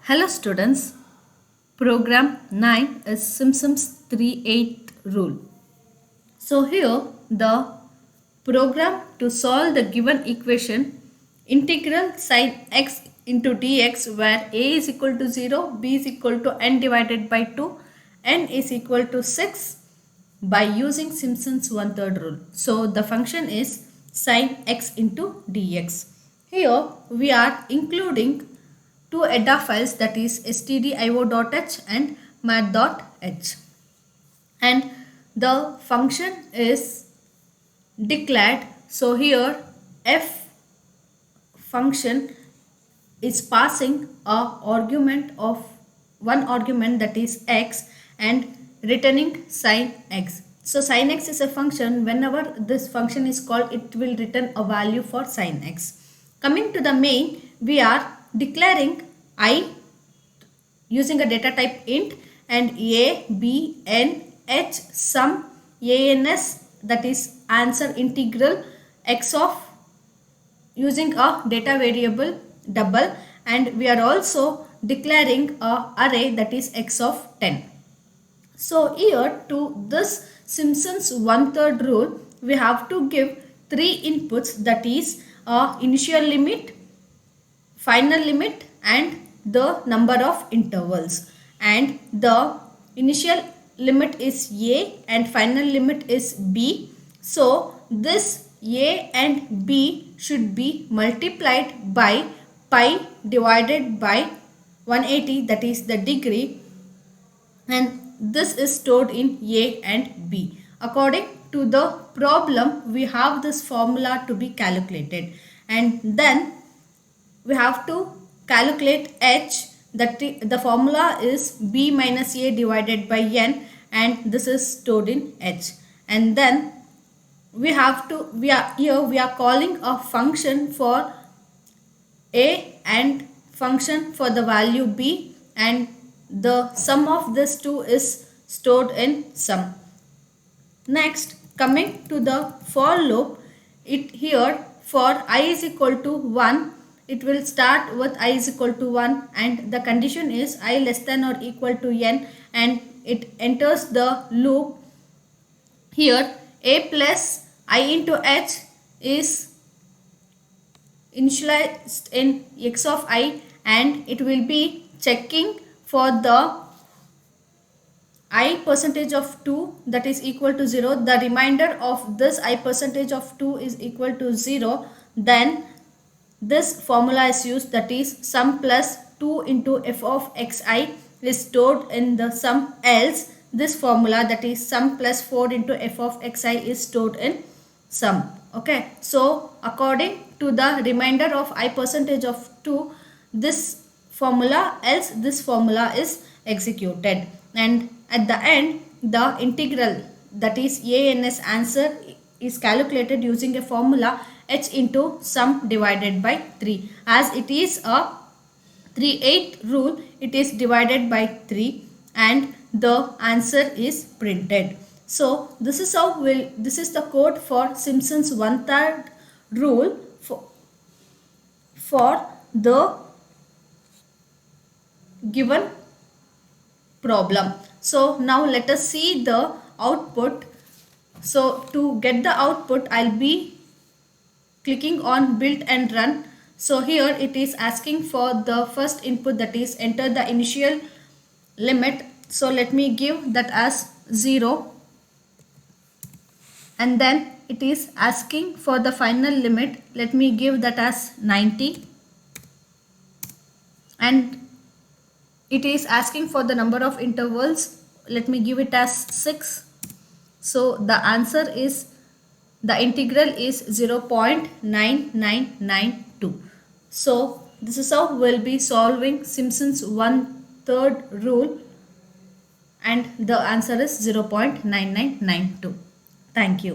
Hello students, program 9 is Simpson's 3/8 rule. So here the program to solve the given equation integral sin x into dx where a is equal to 0, b is equal to n divided by 2, n is equal to 6 by using Simpson's 1/3 rule. So the function is sin x into dx. Here we are including two EDA files, that is stdio.h and math.h, and the function is declared. So here f function is passing a argument of one argument, that is x, and returning sin x. So sin x is a function. Whenever this function is called, it will return a value for sin x. Coming to the main, we are declaring I using a data type int and a, b, n, h, sum, ans, that is answer integral x of using a data variable double, and we are also declaring a array, that is x of 10. So here to this Simpson's 1/3 rule, we have to give three inputs, that is initial limit, final limit and the number of intervals, and the initial limit is a and final limit is b. So this a and b should be multiplied by pi divided by 180, that is the degree, and this is stored in a and b. According to the problem, we have this formula to be calculated, and then we have to calculate h. That the formula is b minus a divided by n, and this is stored in h. And then we are calling a function for a and function for the value b, and the sum of this two is stored in sum. Next, coming to the for loop, it here for I is equal to 1, it will start with I is equal to 1, and the condition is I less than or equal to n, and it enters the loop. Here a plus I into h is initialized in x of I, and it will be checking for the I percentage of 2, that is equal to 0. The remainder of this I percentage of 2 is equal to 0. Then this formula is used, that is sum plus 2 into f of xi is stored in the sum, else this formula, that is sum plus 4 into f of xi is stored in sum. Okay, so according to the remainder of I percentage of 2, this formula, else this formula is executed, and at the end the integral, that is ans answer, is calculated using a formula h into sum divided by 3. As it is a 3/8 rule, it is divided by 3 and the answer is printed. So this is how this is the code for Simpson's 1/3 rule for the given problem. So now let us see the output. So to get the output, I'll be clicking on build and run. So here it is asking for the first input, that is enter the initial limit. So let me give that as 0, and then it is asking for the final limit. Let me give that as 90, and it is asking for the number of intervals. Let me give it as 6. So the answer is, the integral is 0.9992. So this is how we'll be solving Simpson's 1/3 rule, and the answer is 0.9992. Thank you.